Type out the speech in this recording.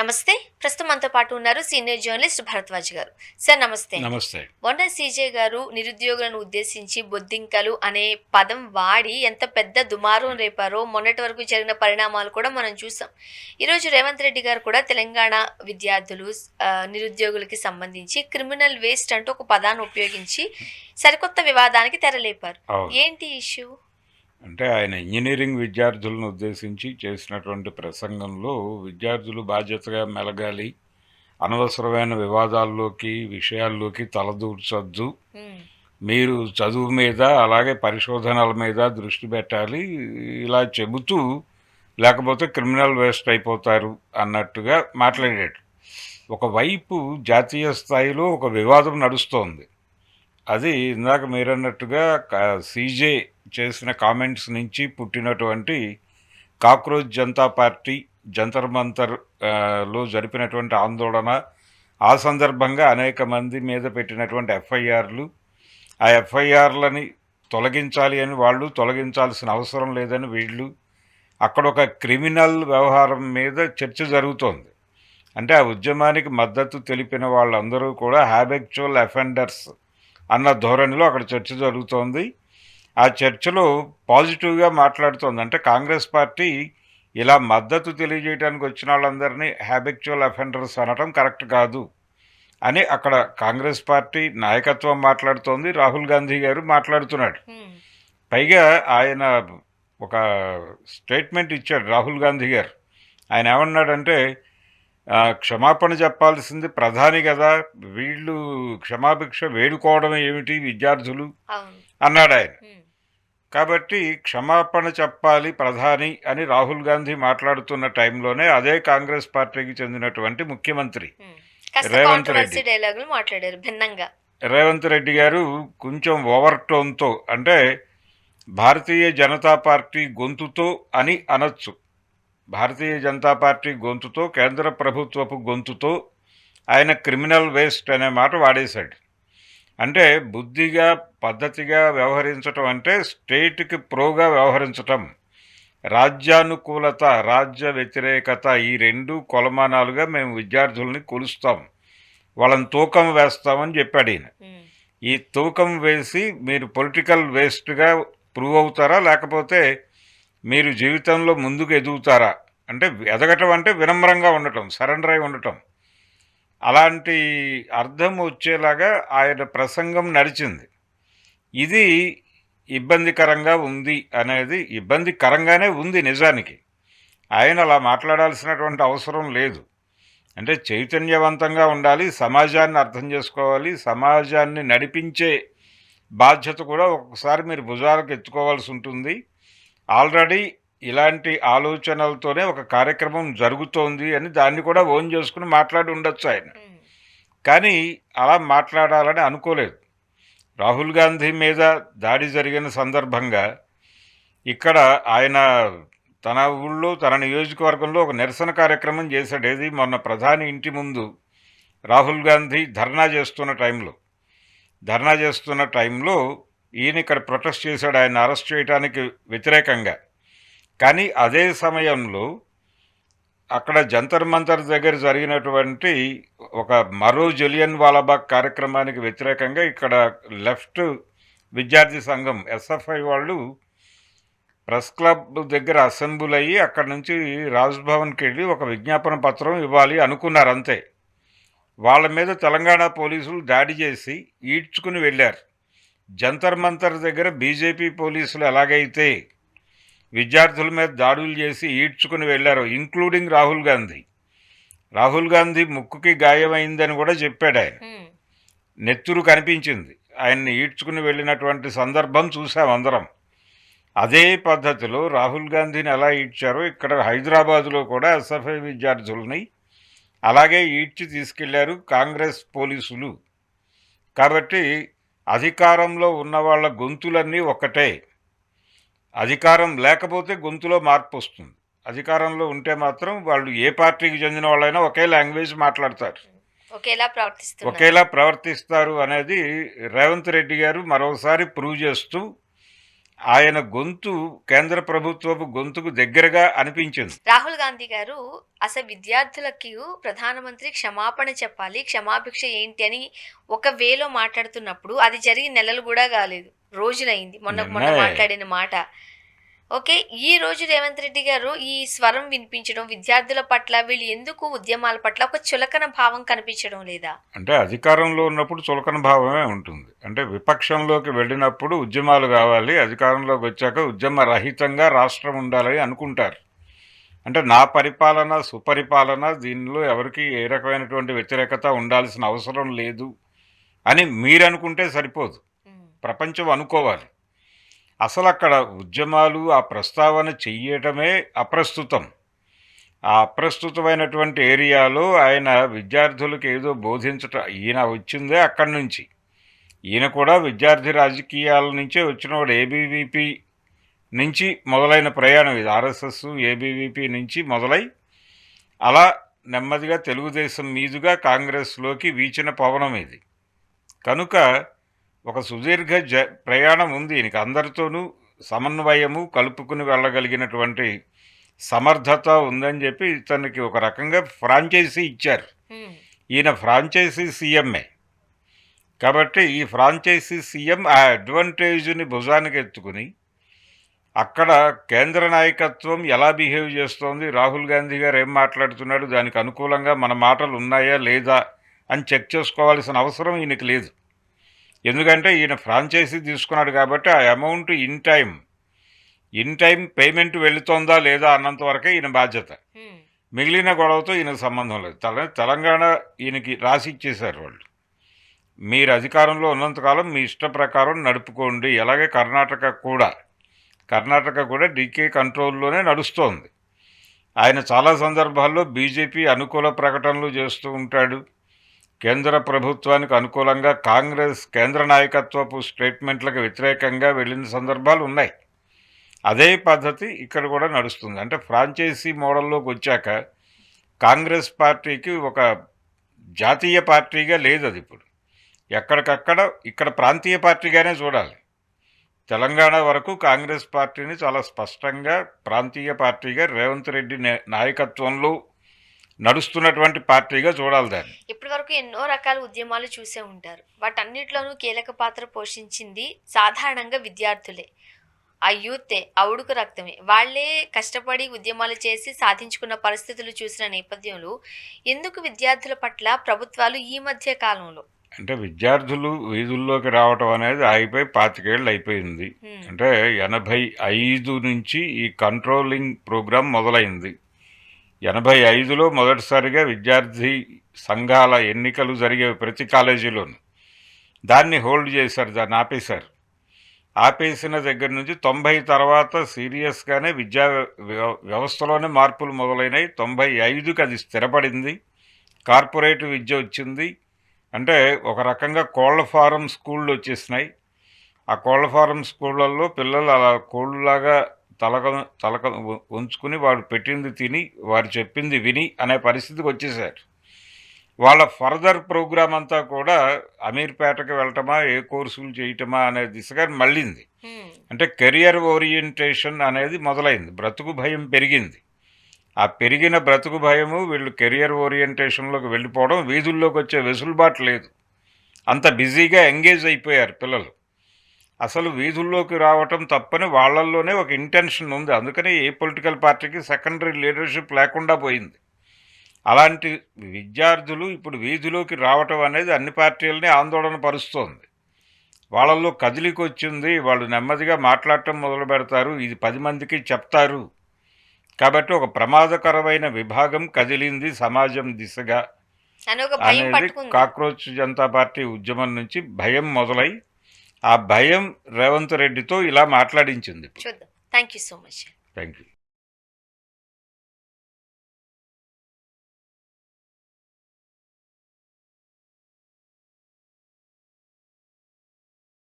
నమస్తే. ప్రస్తుతం మనతో పాటు ఉన్నారు సీనియర్ జర్నలిస్ట్ భరద్వాజ్ గారు. సార్ నమస్తే. నమస్తే. మొన్న సీజే గారు నిరుద్యోగులను ఉద్దేశించి బొద్దింకలు అనే పదం వాడి ఎంత పెద్ద దుమారం రేపారో మొన్నటి వరకు జరిగిన పరిణామాలు కూడా మనం చూసాం. ఈరోజు రేవంత్ రెడ్డి గారు కూడా తెలంగాణ విద్యార్థులు నిరుద్యోగులకి సంబంధించి క్రిమినల్ వేస్ట్ అంటూ ఒక పదాన్ని ఉపయోగించి సరికొత్త వివాదానికి తెరలేపారు. ఏంటి ఇష్యూ? అంటే ఆయన ఇంజనీరింగ్ విద్యార్థులను ఉద్దేశించి చేసినటువంటి ప్రసంగంలో విద్యార్థులు బాధ్యతగా మెలగాలి, అనవసరమైన విషయాల్లోకి తలదూర్చొద్దు, మీరు చదువు మీద అలాగే పరిశోధనల మీద దృష్టి పెట్టాలి, ఇలా చెబుతూ లేకపోతే క్రిమినల్ వేస్ట్ అయిపోతారు అన్నట్టుగా మాట్లాడాడు. ఒకవైపు జాతీయ స్థాయిలో ఒక వివాదం నడుస్తోంది. అది ఇందాక మీరన్నట్టుగా సీజే చేసిన కామెంట్స్ నుంచి పుట్టినటువంటి కాక్రోచ్ జనతా పార్టీ జంతర్ మంతర్ లో జరిపినటువంటి ఆందోళన, ఆ సందర్భంగా అనేక మంది మీద పెట్టినటువంటి ఎఫ్ఐఆర్లు, ఆ ఎఫ్ఐఆర్లని తొలగించాలి అని వాళ్ళు, తొలగించాల్సిన అవసరం లేదని వీళ్ళు, అక్కడ ఒక క్రిమినల్ వ్యవహారం మీద చర్చ జరుగుతోంది. అంటే ఆ ఉద్యమానికి మద్దతు తెలిపిన వాళ్ళందరూ కూడా హ్యాబిచువల్ అఫెండర్స్ అన్న ధోరణిలో అక్కడ చర్చ జరుగుతోంది. ఆ చర్చలో పాజిటివ్గా మాట్లాడుతోంది. అంటే కాంగ్రెస్ పార్టీ ఇలా మద్దతు తెలియజేయడానికి వచ్చిన వాళ్ళందరినీ హ్యాబిచువల్ అఫెండర్స్ అనటం కరెక్ట్ కాదు అని అక్కడ కాంగ్రెస్ పార్టీ నాయకత్వం మాట్లాడుతోంది. రాహుల్ గాంధీ గారు మాట్లాడుతున్నాడు. పైగా ఆయన ఒక స్టేట్మెంట్ ఇచ్చాడు రాహుల్ గాంధీ గారు. ఆయన ఏమన్నాడంటే, క్షమాపణ చెప్పాల్సింది ప్రధాని కదా, వీళ్ళు క్షమాభిక్ష వేడుకోవడం ఏమిటి విద్యార్థులు అన్నాడు ఆయన. కాబట్టి క్షమాపణ చెప్పాలి ప్రధాని అని రాహుల్ గాంధీ మాట్లాడుతున్న టైంలోనే అదే కాంగ్రెస్ పార్టీకి చెందినటువంటి ముఖ్యమంత్రి రేవంత్ రెడ్డి గారు కొంచెం ఓవర్ టోన్తో, అంటే భారతీయ జనతా పార్టీ గొంతుతో అని అనొచ్చు, భారతీయ జనతా పార్టీ గొంతుతో, కేంద్ర ప్రభుత్వపు గొంతుతో ఆయన క్రిమినల్ వేస్ట్ అనే మాట వాడేశాడు. అంటే బుద్ధిగా పద్ధతిగా వ్యవహరించటం అంటే స్టేట్కి ప్రోగా వ్యవహరించటం, రాజ్యానుకూలత, రాజ్య వ్యతిరేకత, ఈ రెండు కొలమానాలుగా మేము విద్యార్థుల్ని కొలుస్తాం, వాళ్ళని తూకం వేస్తామని చెప్పాడు ఈయన. ఈ తూకం వేసి మీరు పొలిటికల్ వేస్ట్గా ప్రూవ్ అవుతారా, లేకపోతే మీరు జీవితంలో ముందుకు ఎదుగుతారా, అంటే ఎదగటం అంటే వినమ్రంగా ఉండటం, సరెండర్ అయి ఉండటం, అలాంటి అర్థం వచ్చేలాగా ఆయన ప్రసంగం నడిచింది. ఇది ఇబ్బందికరంగా ఉంది అనేది, ఇబ్బందికరంగానే ఉంది నిజానికి. ఆయన అలా మాట్లాడాల్సినటువంటి అవసరం లేదు. అంటే చైతన్యవంతంగా ఉండాలి, సమాజాన్ని అర్థం చేసుకోవాలి, సమాజాన్ని నడిపించే బాధ్యత కూడా ఒక్కొక్కసారి మీరు భుజాలకు ఎత్తుకోవాల్సి ఉంటుంది. ఆల్రెడీ ఇలాంటి ఆలోచనలతోనే ఒక కార్యక్రమం జరుగుతోంది అని దాన్ని కూడా ఓన్ చేసుకుని మాట్లాడి ఉండొచ్చు ఆయన. కానీ అలా మాట్లాడాలని అనుకోలేదు. రాహుల్ గాంధీ మీద దాడి జరిగిన సందర్భంగా ఇక్కడ ఆయన తన ఊళ్ళో, తన నియోజకవర్గంలో ఒక నిరసన కార్యక్రమం చేశాడు. ఏది, మొన్న ప్రధాని ఇంటి ముందు రాహుల్ గాంధీ ధర్నా చేస్తున్న టైంలో ఈయన ఇక్కడ ప్రొటెస్ట్ చేశాడు, ఆయన అరెస్ట్ చేయడానికి వ్యతిరేకంగా. కానీ అదే సమయంలో అక్కడ జంతర్ మంతర్ దగ్గర జరిగినటువంటి ఒక మరో జలియన్ వాలాబాగ్ కార్యక్రమానికి వ్యతిరేకంగా ఇక్కడ లెఫ్ట్ విద్యార్థి సంఘం ఎస్ఎఫ్ఐ వాళ్ళు ప్రెస్ క్లబ్ దగ్గర అసెంబ్లీ అయ్యి అక్కడ నుంచి రాజ్భవన్కి వెళ్ళి ఒక విజ్ఞాపన పత్రం ఇవ్వాలి అనుకున్నారు. అంతే, వాళ్ళ మీద తెలంగాణ పోలీసులు దాడి చేసి ఈడ్చుకుని వెళ్ళారు. జంతర్ మంతర్ దగ్గర బీజేపీ పోలీసులు ఎలాగైతే విద్యార్థుల మీద దాడులు చేసి ఈడ్చుకుని వెళ్ళారో, ఇంక్లూడింగ్ రాహుల్ గాంధీ ముక్కుకి గాయమైందని కూడా చెప్పాడు ఆయన. నెత్తురు కనిపించింది, ఆయన్ని ఈడ్చుకుని వెళ్ళినటువంటి సందర్భం చూసాం అందరం. అదే పద్ధతిలో రాహుల్ గాంధీని ఎలా ఈడ్చారో ఇక్కడ హైదరాబాదులో కూడా ఎస్ఎఫ్ఐ విద్యార్థుల్ని అలాగే ఈడ్చి తీసుకెళ్లారు కాంగ్రెస్ పోలీసులు. కాబట్టి అధికారంలో ఉన్న వాళ్ళ గొంతులన్నీ ఒక్కటే, అధికారం లేకపోతే గొంతులో మార్పు వస్తుంది. అధికారంలో ఉంటే మాత్రం వాళ్ళు ఏ పార్టీకి చెందిన వాళ్ళైనా ఒకే లాంగ్వేజ్ మాట్లాడతారు, ఒకేలా ప్రవర్తిస్తారు అనేది రేవంత్ రెడ్డి గారు మరోసారి ప్రూవ్ చేస్తూ ఆయన గొంతు కేంద్ర ప్రభుత్వపు గొంతుకు దగ్గరగా అనిపించింది. రాహుల్ గాంధీ గారు అసలు విద్యార్థులకు ప్రధానమంత్రి క్షమాపణ చెప్పాలి, క్షమాభిక్ష ఏంటి అని ఒక వేలో మాట్లాడుతున్నప్పుడు అది జరిగి నెలలు కూడా కాలేదు, రోజులైంది మొన్న నిన్నే మాట్లాడిన మాట. ఓకే, ఈ రోజు రేవంత్ రెడ్డి గారు ఈ స్వరం వినిపించడం విద్యార్థుల పట్ల, వీళ్ళు ఎందుకు ఉద్యమాల పట్ల ఒక చులకన భావం కనిపించడం లేదా? అంటే అధికారంలో ఉన్నప్పుడు చులకన భావమే ఉంటుంది. అంటే విపక్షంలోకి వెళ్ళినప్పుడు ఉద్యమాలు కావాలి, అధికారంలోకి వచ్చాక ఉద్యమ రహితంగా రాష్ట్రం ఉండాలని అనుకుంటారు. అంటే నా పరిపాలన సుపరిపాలన, దీనిలో ఎవరికి ఏ రకమైనటువంటి వ్యతిరేకత ఉండాల్సిన అవసరం లేదు అని మీరు అనుకుంటే సరిపోదు, ఉమ్, ప్రపంచం అనుకోవాలి. అసలు అక్కడ ఉద్యమాలు ఆ ప్రస్తావన చెయ్యటమే అప్రస్తుతం. ఆ అప్రస్తుతమైనటువంటి ఏరియాలో ఆయన విద్యార్థులకు ఏదో బోధించటం, ఈయన వచ్చిందే అక్కడి నుంచి. ఈయన కూడా విద్యార్థి రాజకీయాల నుంచే వచ్చినవాడు. ఏబీవీపీ నుంచి మొదలైన ప్రయాణం ఇది. ఆర్ఎస్ఎస్ ఏబీవీపీ నుంచి మొదలై అలా నెమ్మదిగా తెలుగుదేశం మీదుగా కాంగ్రెస్లోకి వీచిన పవనం ఇది. కనుక ఒక సుదీర్ఘ ప్రయాణం ఉంది ఈయనకి. అందరితోనూ సమన్వయము కలుపుకుని వెళ్ళగలిగినటువంటి సమర్థత ఉందని చెప్పి ఇతనికి ఒక రకంగా ఫ్రాంచైజీ ఇచ్చారు. ఉమ్, ఈయన ఫ్రాంచైజీ సీఎంఏ కాబట్టి ఈ ఫ్రాంచైజీ సీఎం ఆ అడ్వాంటేజ్ని భుజానికి ఎత్తుకుని అక్కడ కేంద్ర నాయకత్వం ఎలా బిహేవ్ చేస్తోంది, రాహుల్ గాంధీ గారు ఏం మాట్లాడుతున్నాడు, దానికి అనుకూలంగా మన మాటలు ఉన్నాయా లేదా అని చెక్ చేసుకోవాల్సిన అవసరం ఈయనకి లేదు. ఎందుకంటే ఈయన ఫ్రాంచైజీ తీసుకున్నాడు కాబట్టి ఆ అమౌంట్ ఇన్ టైం పేమెంట్ వెళుతోందా లేదా అన్నంత వరకే ఈయన బాధ్యత. ఉమ్, మిగిలిన గొడవతో ఈయనకు సంబంధం లేదు. తెలంగాణ ఈయనకి రాసి ఇచ్చేశారు వాళ్ళు. మీరు అధికారంలో ఉన్నంతకాలం మీ ఇష్ట ప్రకారం నడుపుకోండి. అలాగే కర్ణాటక కూడా డీకే కంట్రోల్లోనే నడుస్తోంది. ఆయన చాలా సందర్భాల్లో బీజేపీ అనుకూల ప్రకటనలు చేస్తూ ఉంటాడు. కేంద్ర ప్రభుత్వానికి అనుకూలంగా కాంగ్రెస్ కేంద్ర నాయకత్వపు స్టేట్మెంట్లకు వ్యతిరేకంగా వెళ్ళిన సందర్భాలు ఉన్నాయి. అదే పద్ధతి ఇక్కడ కూడా నడుస్తుంది. అంటే ఫ్రాంచైజీ మోడల్లోకి వచ్చాక కాంగ్రెస్ పార్టీకి ఒక జాతీయ పార్టీగా లేదు అది. ఇప్పుడు ఎక్కడికక్కడ ఇక్కడ ప్రాంతీయ పార్టీగానే చూడాలి. తెలంగాణ వరకు కాంగ్రెస్ పార్టీని చాలా స్పష్టంగా ప్రాంతీయ పార్టీగా రేవంత్ రెడ్డి నాయకత్వంలో నడుస్తున్నటువంటి పార్టీగా చూడాలి దాన్ని. ఇప్పటి వరకు ఎన్నో రకాల ఉద్యమాలు చూసే ఉంటారు, వాటన్నిటిలోనూ కీలక పాత్ర పోషించింది సాధారణంగా విద్యార్థులే, ఆ యూతే, ఆ ఉడుకు రక్తమే. వాళ్ళే కష్టపడి ఉద్యమాలు చేసి సాధించుకున్న పరిస్థితులు చూసిన నేపథ్యంలో ఎందుకు విద్యార్థుల పట్ల ప్రభుత్వాలు ఈ మధ్య కాలంలో అంటే విద్యార్థులు వీధుల్లోకి రావటం అనేది ఆగిపోయి 25 ఏళ్ళు అయిపోయింది. అంటే 85 నుంచి ఈ కంట్రోలింగ్ ప్రోగ్రాం మొదలైంది. 85లో మొదటిసారిగా విద్యార్థి సంఘాల ఎన్నికలు జరిగేవి ప్రతి కాలేజీలోనూ. దాన్ని హోల్డ్ చేశారు, దాన్ని ఆపేశారు. ఆపేసిన దగ్గర నుంచి 90 తర్వాత సీరియస్గానే విద్యా వ్యవస్థలోనే మార్పులు మొదలైనవి. 95కి అది స్థిరపడింది. కార్పొరేట్ విద్య వచ్చింది. అంటే ఒక రకంగా కోళ్ల ఫారం స్కూళ్ళు వచ్చేసినాయి. ఆ కోళ్ల ఫారం స్కూళ్ళల్లో పిల్లలు అలా కోళ్ళలాగా తలక ఉంచుకుని వాడు పెట్టింది తిని వారు చెప్పింది విని అనే పరిస్థితికి వచ్చేసారు. వాళ్ళ ఫర్దర్ ప్రోగ్రామ్ అంతా కూడా అమీర్పేటకి వెళ్ళటమా, ఏ కోర్సులు చేయటమా అనే దిశగా మళ్ళింది. అంటే కెరియర్ ఓరియంటేషన్ అనేది మొదలైంది. బ్రతుకు భయం పెరిగింది. ఆ పెరిగిన బ్రతుకు భయము వీళ్ళు కెరియర్ ఓరియంటేషన్లోకి వెళ్ళిపోవడం, వీధుల్లోకి వచ్చే వెసులుబాటు లేదు. అంత బిజీగా ఎంగేజ్ అయిపోయారు పిల్లలు. అసలు వీధుల్లోకి రావటం తప్పని వాళ్ళల్లోనే ఒక ఇంటెన్షన్ ఉంది. అందుకని ఏ పొలిటికల్ పార్టీకి సెకండరీ లీడర్షిప్ లేకుండా పోయింది. అలాంటి విద్యార్థులు ఇప్పుడు వీధిలోకి రావటం అనేది అన్ని పార్టీలని ఆందోళన పరుస్తోంది. వాళ్ళల్లో కదిలికి వచ్చింది. వాళ్ళు నెమ్మదిగా మాట్లాడటం మొదలు పెడతారు, ఇది 10 మందికి చెప్తారు. కాబట్టి ఒక ప్రమాదకరమైన విభాగం కదిలింది సమాజం దిశగా అనేది కాక్రోచ్ జనతా పార్టీ ఉద్యమం నుంచి భయం మొదలై ఆ భయం రేవంత్ రెడ్డితో ఇలా మాట్లాడించింది. చూద్దాం. Thank you so much. Thank you.